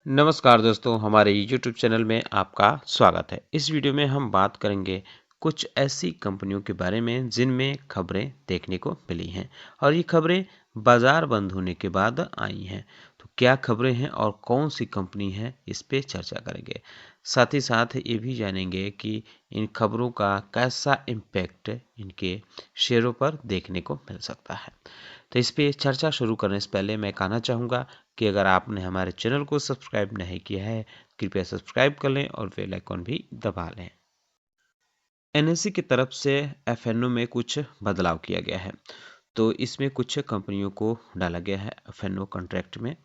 नमस्कार दोस्तों, हमारे YouTube चैनल में आपका स्वागत है। इस वीडियो में हम बात करेंगे कुछ ऐसी कंपनियों के बारे में जिनमें खबरें देखने को मिली हैं और ये खबरें बाजार बंद होने के बाद आई हैं। तो क्या खबरें हैं और कौन सी कंपनी है, इस पे चर्चा करेंगे। साथ ही साथ ये भी जानेंगे कि इन खबरों का कैसा इम्पैक्ट इनके शेयरों पर देखने को मिल सकता है। तो इस पे चर्चा शुरू करने से पहले मैं कहना चाहूँगा कि अगर आपने हमारे चैनल को सब्सक्राइब नहीं किया है, कृपया सब्सक्राइब कर लें और बेल आइकन भी दबा लें। एनएससी की तरफ से एफएनओ में कुछ बदलाव किया गया है। तो इसमें कुछ कंपनियों को डाला गया है एफएनओ कॉन्ट्रैक्ट में।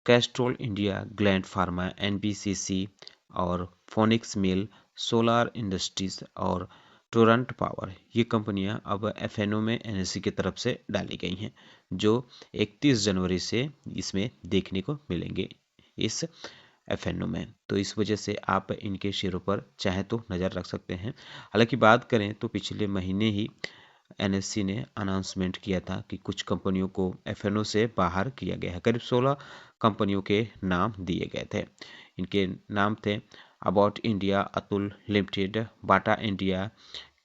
Castrol India, Gland Pharma, NBCC और फोनिक्स मिल, सोलार इंडस्ट्रीज और टोरंट पावर, ये कंपनियां अब एफएनओ में एनएससी की तरफ से डाली गई हैं, जो 31 जनवरी से इसमें देखने को मिलेंगे इस एफएनओ में। तो इस वजह से आप इनके शेयरों पर चाहे तो नज़र रख सकते हैं। हालांकि बात करें तो पिछले महीने ही एनएससी ने अनाउंसमेंट किया था कि कुछ कंपनियों को एफएनओ से बाहर किया गया है। करीब 16 कंपनियों के नाम दिए गए थे। इनके नाम थे Abbott India, Atul limited, Bata India,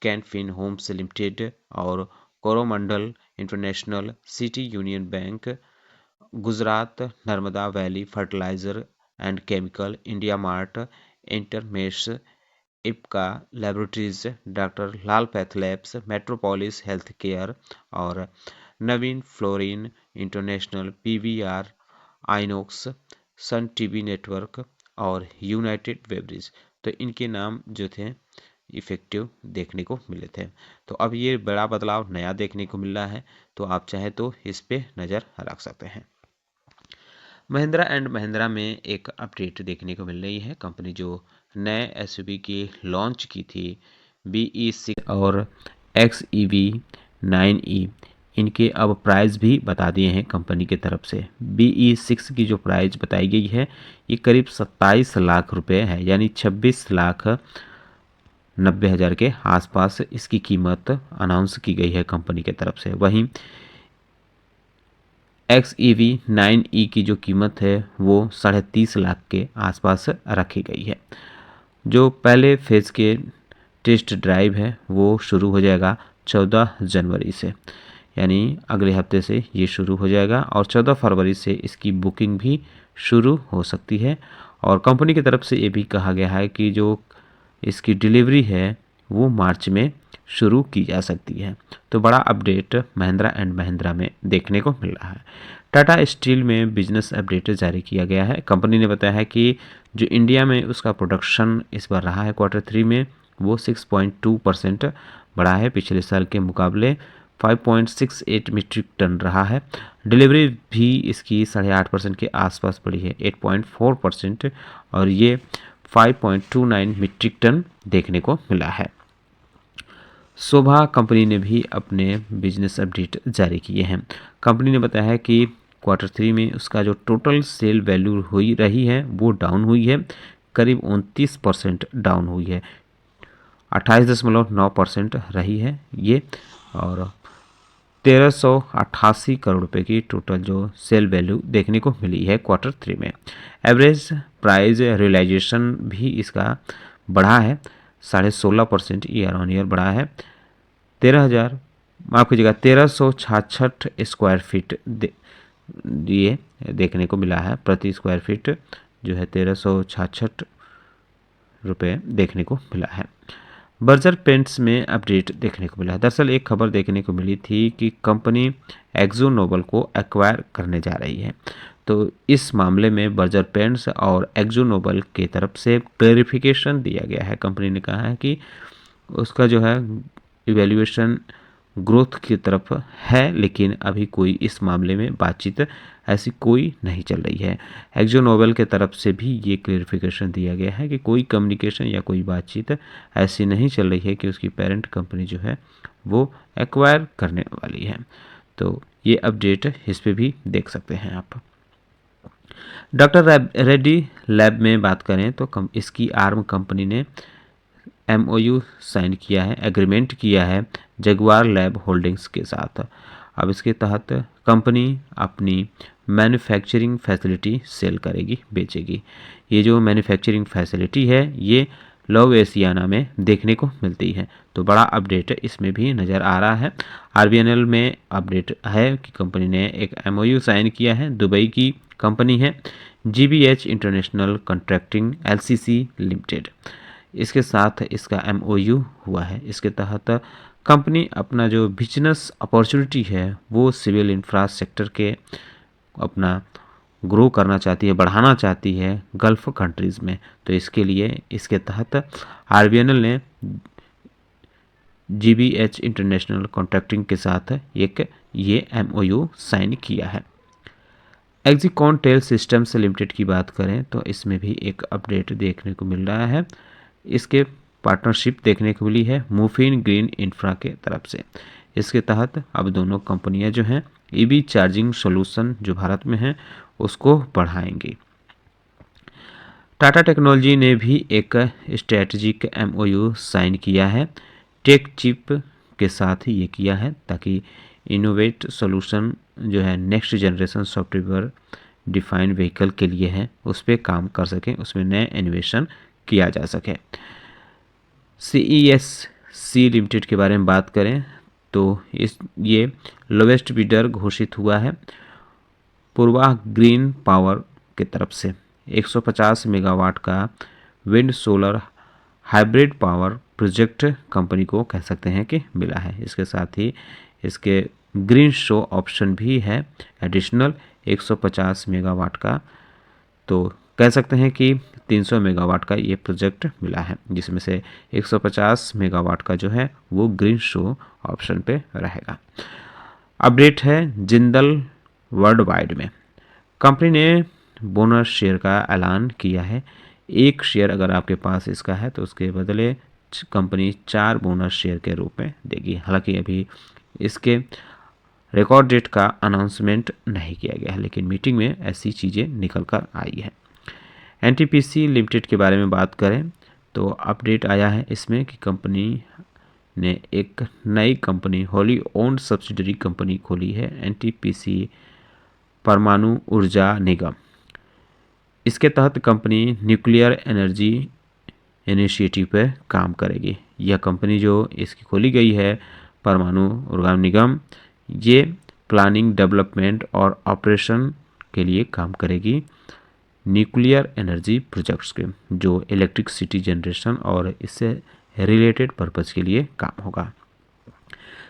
Can Fin homes limited और Coromandel international, city union bank, Gujarat Narmada valley fertilizer and chemical, India mart, Intermesh, Ipca laboratories, doctor Lal pathlabs, Metropolis health care और Navin fluorine international, PVR, INOX, Sun TV network और united beverage. तो इनके नाम जो थे effective देखने को मिले थे। तो अब ये बड़ा बदलाव नया देखने को मिल रहा है, तो आप चाहे तो इस पे नज़र रख सकते हैं। महिंद्रा एंड महिंद्रा में एक अपडेट देखने को मिल रही है। कंपनी जो नए एसयूवी की लॉन्च की थी, BE6 और XEV9E, इनके अब प्राइस भी बता दिए हैं कंपनी की तरफ से। BE6 की जो प्राइस बताई गई है, ये करीब 27 लाख रुपए है, यानी 26,90,000 के आसपास इसकी कीमत अनाउंस की गई है कंपनी की तरफ से। वहीं XEV9E की जो कीमत है वो 30.5 लाख के आसपास रखी गई है। जो पहले फेज़ के टेस्ट ड्राइव है वो शुरू हो जाएगा 14 जनवरी से, यानी अगले हफ्ते से ये शुरू हो जाएगा और 14 फरवरी से इसकी बुकिंग भी शुरू हो सकती है। और कंपनी की तरफ से ये भी कहा गया है कि जो इसकी डिलीवरी है वो मार्च में शुरू की जा सकती है। तो बड़ा अपडेट महिंद्रा एंड महिंद्रा में देखने को मिल रहा है। टाटा स्टील में बिजनेस अपडेट जारी किया गया है। कंपनी ने बताया है कि जो इंडिया में उसका प्रोडक्शन इस बार रहा है Q3 में, वो 6.2% बढ़ा है, पिछले साल के मुकाबले 5.68 मीट्रिक टन रहा है। डिलीवरी भी इसकी 8.5% के आसपास बढ़ी है, 8.4%, और ये 5.29 मीट्रिक टन देखने को मिला है। शोभा कंपनी ने भी अपने बिजनेस अपडेट जारी किए हैं। कंपनी ने बताया है कि Q3 में उसका जो टोटल सेल वैल्यू हुई रही है वो डाउन हुई है, करीब 29% डाउन हुई है, 28.9% रही है ये, और 1388 करोड़ रुपए की टोटल जो सेल वैल्यू देखने को मिली है Q3 में। एवरेज प्राइस रियलाइजेशन भी इसका बढ़ा है, 16.5% ईयर ऑन ईयर बढ़ा है। 1366 स्क्वायर फीट ये देखने को मिला है, प्रति स्क्वायर फीट जो है 1366 रुपये देखने को मिला है। बर्जर पेंट्स में अपडेट देखने को मिला है। दरअसल एक खबर देखने को मिली थी कि कंपनी एक्जो नोबल को एक्वायर करने जा रही है। तो इस मामले में बर्जर पेंट्स और एक्जो नोबल की तरफ से क्लेरिफिकेशन दिया गया है। कंपनी ने कहा है कि उसका जो है इवैल्यूएशन ग्रोथ की तरफ है, लेकिन अभी कोई इस मामले में बातचीत ऐसी कोई नहीं चल रही है। एक्जो नोबल के तरफ से भी ये क्लेरिफिकेशन दिया गया है कि कोई कम्युनिकेशन या कोई बातचीत ऐसी नहीं चल रही है कि उसकी पेरेंट कंपनी जो है वो एक्वायर करने वाली है। तो ये अपडेट इस पर भी देख सकते हैं आप। डॉक्टर रेड्डी लैब में बात करें तो इसकी आर्म कंपनी ने MOU साइन किया है, एग्रीमेंट किया है जगुआर लैब होल्डिंग्स के साथ। अब इसके तहत कंपनी अपनी मैन्युफैक्चरिंग फैसिलिटी सेल करेगी, बेचेगी। ये जो मैन्युफैक्चरिंग फैसिलिटी है ये लुइसियाना में देखने को मिलती है। तो बड़ा अपडेट इसमें भी नज़र आ रहा है। आरबीएनएल में अपडेट है कि कंपनी ने एक एमओयू साइन किया है। दुबई की कंपनी है GBH international contracting LCC limited, इसके साथ इसका एमओयू हुआ है। इसके तहत कंपनी अपना जो बिजनेस अपॉर्चुनिटी है वो सिविल इंफ्रास्ट्रक्चर के अपना ग्रो करना चाहती है, बढ़ाना चाहती है गल्फ कंट्रीज़ में। तो इसके लिए इसके तहत आरबीएनएल ने जीबीएच इंटरनेशनल कॉन्ट्रैक्टिंग के साथ एक ये एमओयू साइन किया है। एक्जिकॉन टेल सिस्टम्स लिमिटेड की बात करें तो इसमें भी एक अपडेट देखने को मिल रहा है। इसके पार्टनरशिप देखने को मिली है मुफिन ग्रीन इंफ्रा के तरफ से। इसके तहत अब दोनों कंपनियां जो हैं ईवी चार्जिंग सॉल्यूशन जो भारत में है उसको बढ़ाएंगी। टाटा टेक्नोलॉजी ने भी एक स्ट्रेटजिक एमओयू साइन किया है टेक चिप के साथ ये किया है ताकि इनोवेट सॉल्यूशन जो है next generation software defined vehicle के लिए है उस पर काम कर सकें, उसमें नए इनोवेशन किया जा सके। CESC लिमिटेड के बारे में बात करें तो ये लोवेस्ट बिडर घोषित हुआ है पूर्वा ग्रीन पावर के तरफ से। 150 मेगावाट का wind solar hybrid power project company को कह सकते हैं कि मिला है। इसके साथ ही इसके ग्रीन शो ऑप्शन भी है एडिशनल 150 मेगावाट का, तो कह सकते हैं कि 300 मेगावाट का ये प्रोजेक्ट मिला है, जिसमें से 150 मेगावाट का जो है वो ग्रीन शो ऑप्शन पे रहेगा। अपडेट है जिंदल वर्ल्ड वाइड में कंपनी ने बोनस शेयर का ऐलान किया है। एक शेयर अगर आपके पास इसका है तो उसके बदले कंपनी 4 बोनस शेयर के रूप में देगी। हालांकि अभी इसके रिकॉर्ड डेट का अनाउंसमेंट नहीं किया गया है, लेकिन मीटिंग में ऐसी चीज़ें निकल कर आई है। एनटीपीसी लिमिटेड के बारे में बात करें तो अपडेट आया है इसमें कि कंपनी ने एक नई company wholly owned subsidiary company खोली है एनटीपीसी परमाणु ऊर्जा निगम। इसके तहत कंपनी न्यूक्लियर एनर्जी इनिशिएटिव पर काम करेगी। यह कंपनी जो इसकी खोली गई है परमाणु ऊर्जा निगम, ये प्लानिंग, डेवलपमेंट और ऑपरेशन के लिए काम करेगी न्यूक्लियर एनर्जी प्रोजेक्ट्स के, जो इलेक्ट्रिसिटी जनरेशन और इससे रिलेटेड पर्पज़ के लिए काम होगा।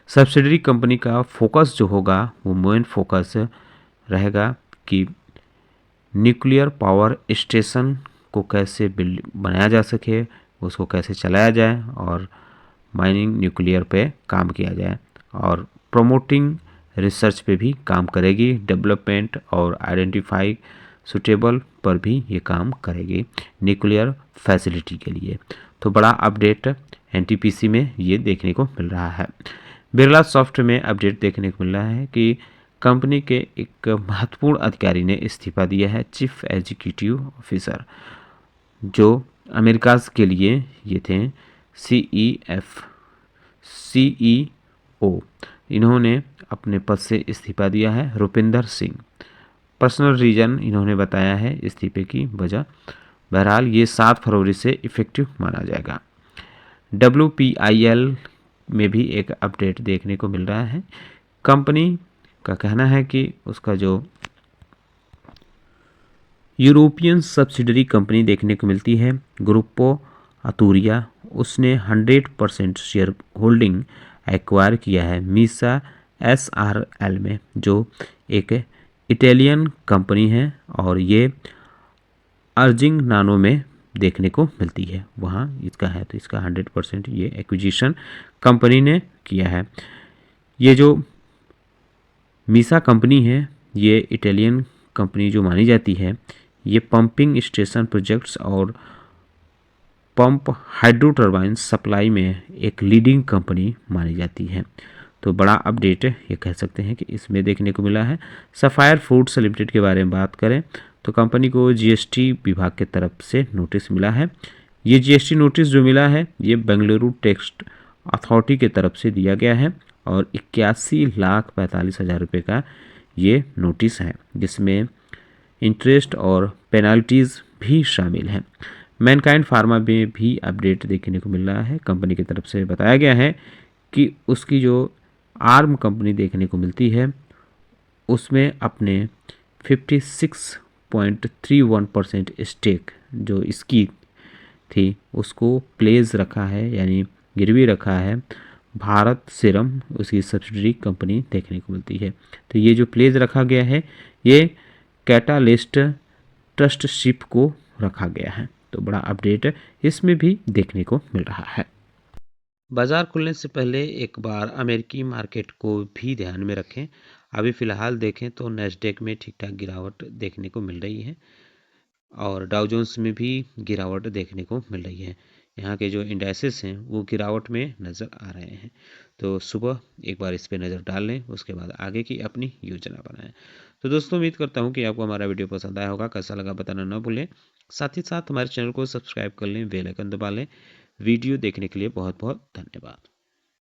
सब्सिडरी कंपनी का फोकस जो होगा वो मेन फोकस रहेगा कि न्यूक्लियर पावर स्टेशन को कैसे बनाया जा सके, उसको कैसे चलाया जाए और माइनिंग न्यूक्लियर पे काम किया जाए, और प्रमोटिंग रिसर्च पे भी काम करेगी, डेवलपमेंट और आइडेंटिफाई सुटेबल पर भी ये काम करेगी न्यूक्लियर फैसिलिटी के लिए। तो बड़ा अपडेट एनटीपीसी में ये देखने को मिल रहा है। बिरला सॉफ्ट में अपडेट देखने को मिल रहा है कि कंपनी के एक महत्वपूर्ण अधिकारी ने इस्तीफा दिया है, चीफ एग्जीक्यूटिव ऑफिसर, जो अमेरिका के लिए ये थे CEO। इन्होंने अपने पद से इस्तीफा दिया है। रुपिंदर सिंह, पर्सनल रीजन इन्होंने बताया है इस्तीफे की वजह। बहरहाल ये 7 फरवरी से इफेक्टिव माना जाएगा। WPIL में भी एक अपडेट देखने को मिल रहा है। कंपनी का कहना है कि उसका जो यूरोपियन सब्सिडरी कंपनी देखने को मिलती है ग्रुपो अतुरिया, उसने 100% शेयर होल्डिंग एक्वायर किया है मीसा SRL में, जो एक इटालियन कंपनी है और ये अर्जिंग नानो में देखने को मिलती है, वहाँ इसका है। तो इसका 100% ये एक्विजिशन कंपनी ने किया है। ये जो मीसा कंपनी है ये इटालियन कंपनी जो मानी जाती है, ये पंपिंग स्टेशन प्रोजेक्ट्स और पंप हाइड्रो टर्बाइन सप्लाई में एक लीडिंग कंपनी मानी जाती है। तो बड़ा अपडेट ये कह सकते हैं कि इसमें देखने को मिला है। सफायर फूड्स लिमिटेड के बारे में बात करें तो कंपनी को जीएसटी विभाग के तरफ से नोटिस मिला है। ये जीएसटी नोटिस जो मिला है ये बेंगलुरु टेक्स्ट अथॉरिटी की तरफ से दिया गया है और 81,45,000 रुपये का ये नोटिस है, जिसमें इंटरेस्ट और पेनल्टीज़ भी शामिल हैं। मैनकाइंड फार्मा में भी अपडेट देखने को मिल रहा है। कंपनी की तरफ से बताया गया है कि उसकी जो आर्म कंपनी देखने को मिलती है उसमें अपने 56.31% स्टेक जो इसकी थी उसको प्लेस रखा है, यानी गिरवी रखा है भारत सीरम, उसकी सब्सिडरी कंपनी देखने को मिलती है। तो ये जो प्लेस रखा गया है ये कैटालिस्ट ट्रस्टशिप को रखा गया है। तो बड़ा अपडेट इसमें भी देखने को मिल रहा है। बाजार खुलने से पहले एक बार अमेरिकी मार्केट को भी ध्यान में रखें। अभी फ़िलहाल देखें तो नैस्डैक में ठीक ठाक गिरावट देखने को मिल रही है और डाउ जोन्स में भी गिरावट देखने को मिल रही है। यहाँ के जो इंडाइसेस हैं वो गिरावट में नज़र आ रहे हैं। तो सुबह एक बार इस पे नज़र डाल लें, उसके बाद आगे की अपनी योजना बनाएं। तो दोस्तों उम्मीद करता हूँ कि आपको हमारा वीडियो पसंद आया होगा। कैसा लगा बताना ना भूलें। साथ ही साथ हमारे चैनल को सब्सक्राइब कर लें, बेल आइकन दबा लें। वीडियो देखने के लिए बहुत बहुत धन्यवाद।